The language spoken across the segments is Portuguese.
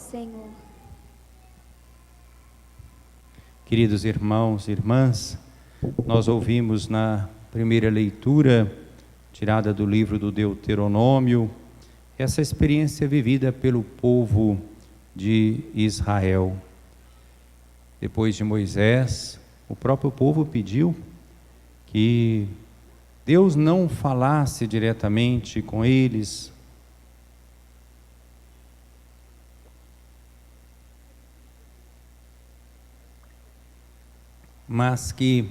Senhor. Queridos irmãos e irmãs, nós ouvimos na primeira leitura, tirada do livro do Deuteronômio, essa experiência vivida pelo povo de Israel. Depois de Moisés, o próprio povo pediu que Deus não falasse diretamente com eles, mas que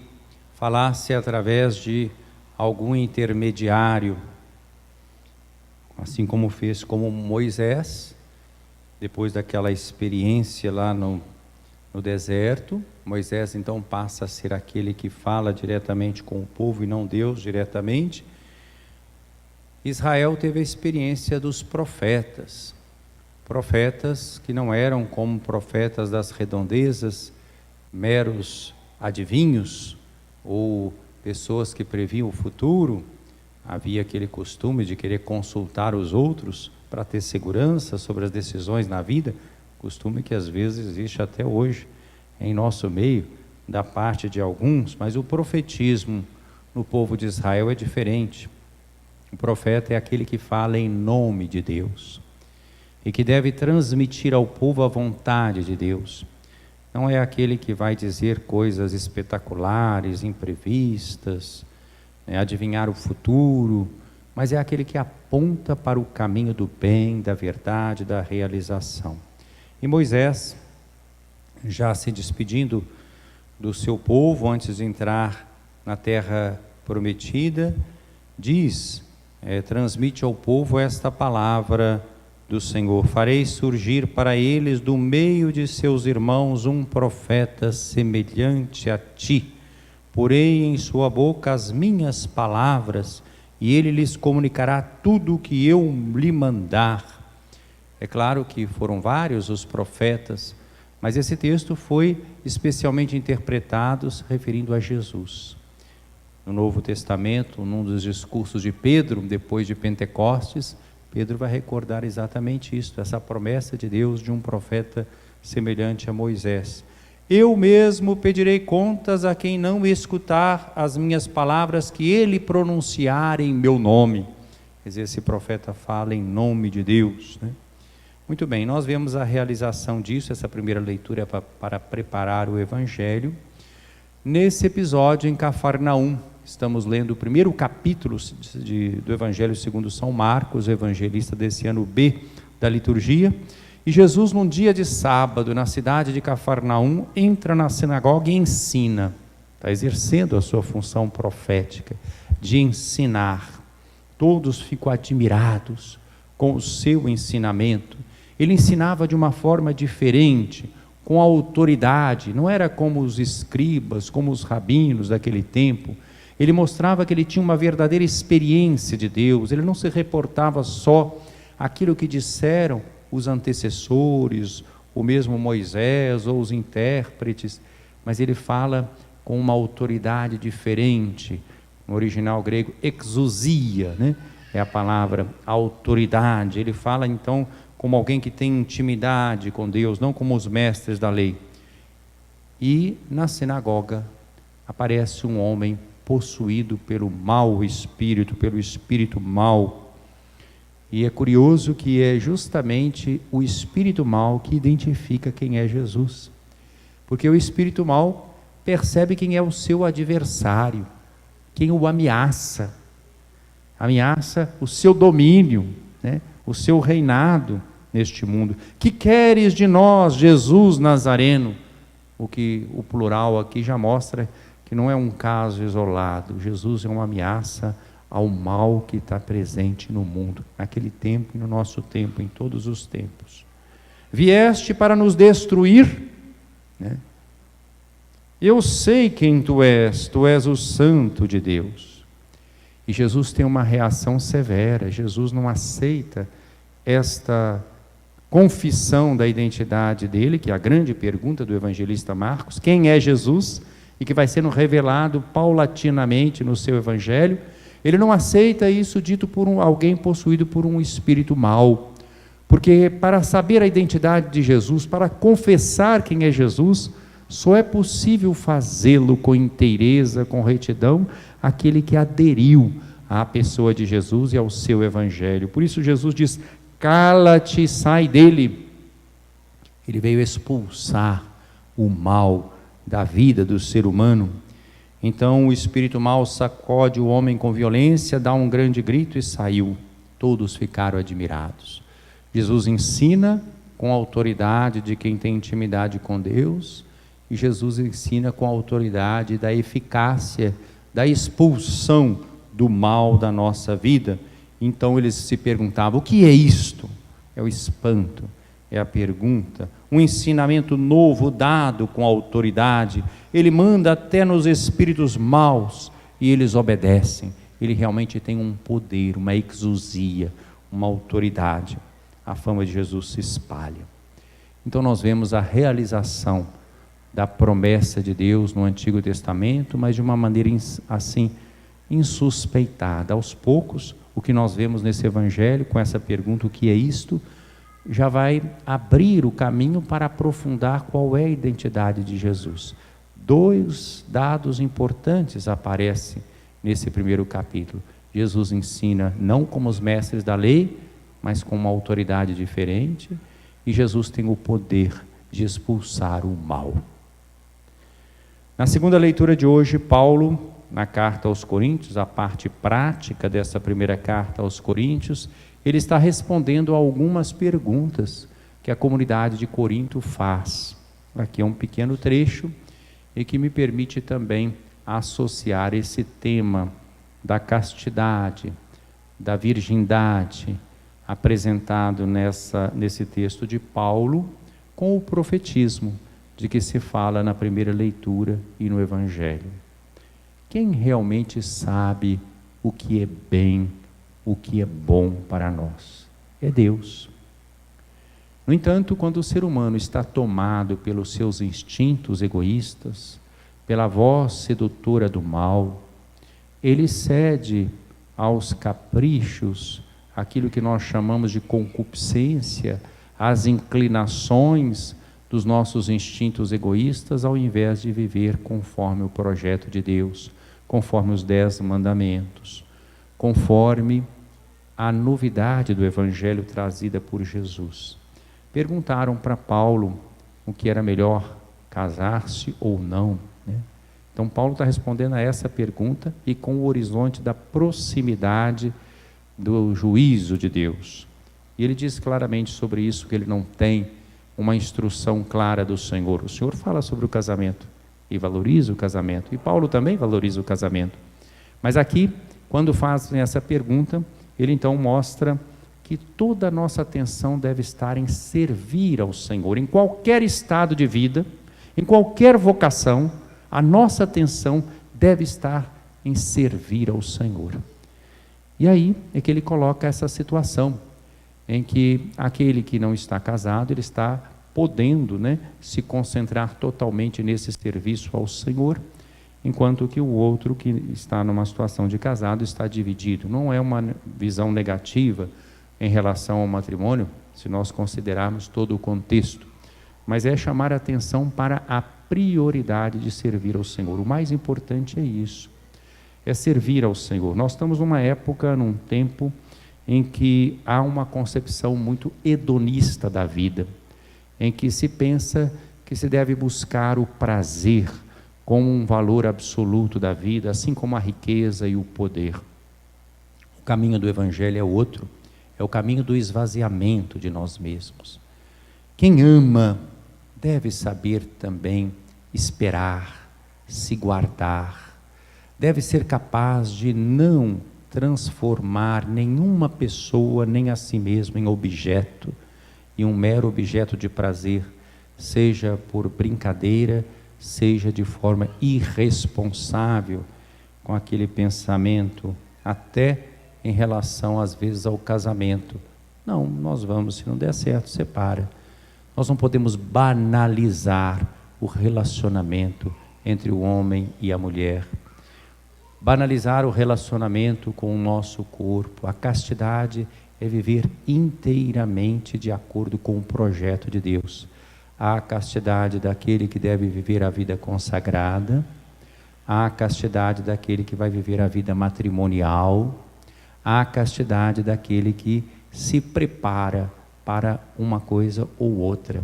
falasse através de algum intermediário, assim como fez com Moisés, depois daquela experiência lá no deserto. Moisés então passa a ser aquele que fala diretamente com o povo e não Deus diretamente. Israel teve a experiência dos profetas que não eram como profetas das redondezas, meros adivinhos ou pessoas que previam o futuro. Havia aquele costume de querer consultar os outros para ter segurança sobre as decisões na vida, costume que às vezes existe até hoje em nosso meio, da parte de alguns, mas o profetismo no povo de Israel é diferente. O profeta é aquele que fala em nome de Deus e que deve transmitir ao povo a vontade de Deus. Não é aquele que vai dizer coisas espetaculares, imprevistas, adivinhar o futuro, mas é aquele que aponta para o caminho do bem, da verdade, da realização. E Moisés, já se despedindo do seu povo antes de entrar na terra prometida, transmite ao povo esta palavra do Senhor: farei surgir para eles do meio de seus irmãos um profeta semelhante a ti. Porei em sua boca as minhas palavras e ele lhes comunicará tudo o que eu lhe mandar. É claro que foram vários os profetas, mas esse texto foi especialmente interpretado se referindo a Jesus. No Novo Testamento, num dos discursos de Pedro, depois de Pentecostes, Pedro vai recordar exatamente isso, essa promessa de Deus de um profeta semelhante a Moisés. Eu mesmo pedirei contas a quem não escutar as minhas palavras que ele pronunciar em meu nome. Quer dizer, esse profeta fala em nome de Deus, né? Muito bem, nós vemos a realização disso, essa primeira leitura é para preparar o Evangelho. Nesse episódio em Cafarnaum, estamos lendo o primeiro capítulo do Evangelho segundo São Marcos, o evangelista desse ano B da liturgia. E Jesus, num dia de sábado, na cidade de Cafarnaum, entra na sinagoga e ensina. Está exercendo a sua função profética de ensinar. Todos ficam admirados com o seu ensinamento. Ele ensinava de uma forma diferente, com autoridade. Não era como os escribas, como os rabinos daquele tempo. Ele mostrava que ele tinha uma verdadeira experiência de Deus. Ele não se reportava só aquilo que disseram os antecessores, o mesmo Moisés ou os intérpretes, mas ele fala com uma autoridade diferente. No original grego, exousia, né? É a palavra autoridade. Ele fala então como alguém que tem intimidade com Deus, não como os mestres da lei. E na sinagoga aparece um homem possuído pelo mau espírito, pelo espírito mau. E é curioso que é justamente o espírito mau que identifica quem é Jesus. Porque o espírito mau percebe quem é o seu adversário, quem o ameaça o seu domínio, né? O seu reinado neste mundo. Que queres de nós, Jesus Nazareno? O que o plural aqui já mostra que não é um caso isolado. Jesus é uma ameaça ao mal que está presente no mundo, naquele tempo e no nosso tempo, em todos os tempos. Vieste para nos destruir, né? Eu sei quem tu és o Santo de Deus. E Jesus tem uma reação severa. Jesus não aceita esta confissão da identidade dele, que é a grande pergunta do evangelista Marcos: quem é Jesus? E que vai sendo revelado paulatinamente no seu evangelho. Ele não aceita isso dito por alguém possuído por um espírito mau, Porque para saber a identidade de Jesus, para confessar quem é Jesus, só é possível fazê-lo com inteireza, com retidão, aquele que aderiu à pessoa de Jesus e ao seu evangelho. Por isso Jesus diz: cala-te, sai dele. Ele veio expulsar o mal da vida do ser humano. Então o espírito mau sacode o homem com violência, dá um grande grito e saiu. Todos ficaram admirados. Jesus ensina com a autoridade de quem tem intimidade com Deus, e Jesus ensina com a autoridade da eficácia, da expulsão do mal da nossa vida. Então eles se perguntavam: o que é isto? É o espanto, é a pergunta, um ensinamento novo dado com autoridade. Ele manda até nos espíritos maus e eles obedecem. Ele realmente tem um poder, uma exousia, uma autoridade. A fama de Jesus se espalha. Então nós vemos a realização da promessa de Deus no Antigo Testamento, mas de uma maneira assim, insuspeitada. Aos poucos, o que nós vemos nesse Evangelho, com essa pergunta: o que é isto?, já vai abrir o caminho para aprofundar qual é a identidade de Jesus. 2 dados importantes aparecem nesse primeiro capítulo. Jesus ensina não como os mestres da lei, mas com uma autoridade diferente, e Jesus tem o poder de expulsar o mal. Na segunda leitura de hoje, Paulo, na carta aos Coríntios, a parte prática dessa primeira carta aos Coríntios, ele está respondendo a algumas perguntas que a comunidade de Corinto faz. Aqui é um pequeno trecho e que me permite também associar esse tema da castidade, da virgindade, apresentado nesse texto de Paulo, com o profetismo de que se fala na primeira leitura e no Evangelho. Quem realmente sabe o que é bem, o que é bom para nós? É Deus. No entanto, quando o ser humano está tomado pelos seus instintos egoístas, pela voz sedutora do mal, ele cede aos caprichos, aquilo que nós chamamos de concupiscência, às inclinações dos nossos instintos egoístas, ao invés de viver conforme o projeto de Deus, conforme os 10 mandamentos, conforme a novidade do Evangelho trazida por Jesus. Perguntaram para Paulo o que era melhor, casar-se ou não, né? Então Paulo está respondendo a essa pergunta e com o horizonte da proximidade do juízo de Deus. E ele diz claramente sobre isso, que ele não tem uma instrução clara do Senhor. O Senhor fala sobre o casamento e valoriza o casamento, e Paulo também valoriza o casamento. Mas aqui, quando fazem essa pergunta, ele então mostra que toda a nossa atenção deve estar em servir ao Senhor, em qualquer estado de vida, em qualquer vocação, a nossa atenção deve estar em servir ao Senhor. E aí é que ele coloca essa situação, em que aquele que não está casado, ele está podendo, se concentrar totalmente nesse serviço ao Senhor, enquanto que o outro que está numa situação de casado está dividido. Não é uma visão negativa em relação ao matrimônio, se nós considerarmos todo o contexto, mas é chamar a atenção para a prioridade de servir ao Senhor. O mais importante é isso, é servir ao Senhor. Nós estamos numa época, num tempo, em que há uma concepção muito hedonista da vida, em que se pensa que se deve buscar o prazer como um valor absoluto da vida, assim como a riqueza e o poder. O caminho do Evangelho é outro, é o caminho do esvaziamento de nós mesmos. Quem ama deve saber também esperar, se guardar, deve ser capaz de não transformar nenhuma pessoa, nem a si mesmo, em objeto, em um mero objeto de prazer, seja por brincadeira, seja de forma irresponsável, com aquele pensamento, até em relação às vezes ao casamento. Não, nós vamos, se não der certo, separa. Nós não podemos banalizar o relacionamento entre o homem e a mulher, banalizar o relacionamento com o nosso corpo. A castidade é viver inteiramente de acordo com o projeto de Deus. Há a castidade daquele que deve viver a vida consagrada, há a castidade daquele que vai viver a vida matrimonial, há a castidade daquele que se prepara para uma coisa ou outra.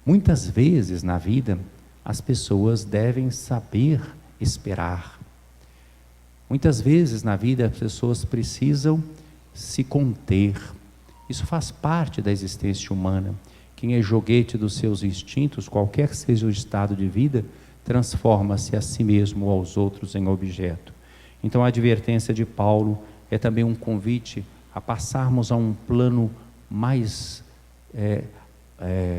Muitas vezes na vida, as pessoas devem saber esperar. Muitas vezes na vida, as pessoas precisam se conter. Isso faz parte da existência humana. Quem é joguete dos seus instintos, qualquer que seja o estado de vida, transforma-se a si mesmo ou aos outros em objeto. Então a advertência de Paulo é também um convite a passarmos a um plano mais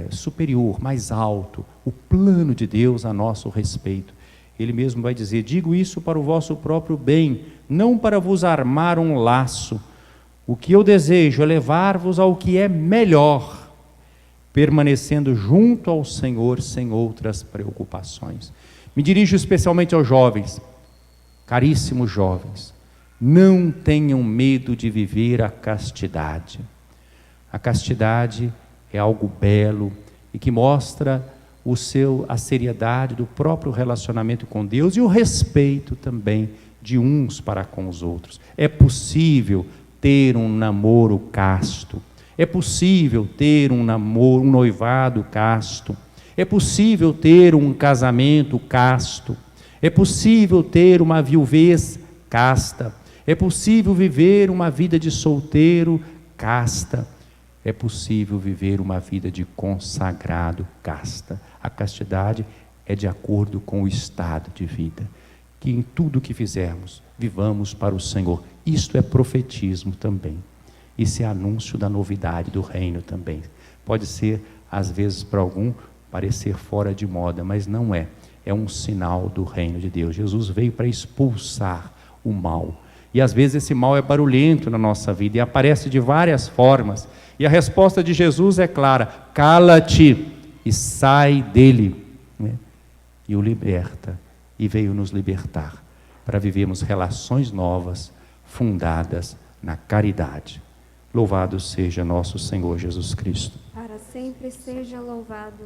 superior, mais alto, o plano de Deus a nosso respeito. Ele mesmo vai dizer: digo isso para o vosso próprio bem, não para vos armar um laço. O que eu desejo é levar-vos ao que é melhor, permanecendo junto ao Senhor sem outras preocupações. Me dirijo especialmente aos jovens, caríssimos jovens, não tenham medo de viver a castidade. A castidade é algo belo e que mostra a seriedade do próprio relacionamento com Deus e o respeito também de uns para com os outros. É possível ter um namoro casto, é possível ter um noivado casto, é possível ter um casamento casto, é possível ter uma viuvez casta, é possível viver uma vida de solteiro casta, é possível viver uma vida de consagrado casta. A castidade é de acordo com o estado de vida. Que em tudo que fizermos, vivamos para o Senhor. Isto é profetismo também. Isso é anúncio da novidade do reino também. Pode ser, às vezes, para algum, parecer fora de moda, mas não é. É um sinal do reino de Deus. Jesus veio para expulsar o mal. E às vezes esse mal é barulhento na nossa vida e aparece de várias formas. E a resposta de Jesus é clara: cala-te e sai dele, né? E o liberta, e veio nos libertar, para vivermos relações novas, fundadas na caridade. Louvado seja nosso Senhor Jesus Cristo. Para sempre seja louvado.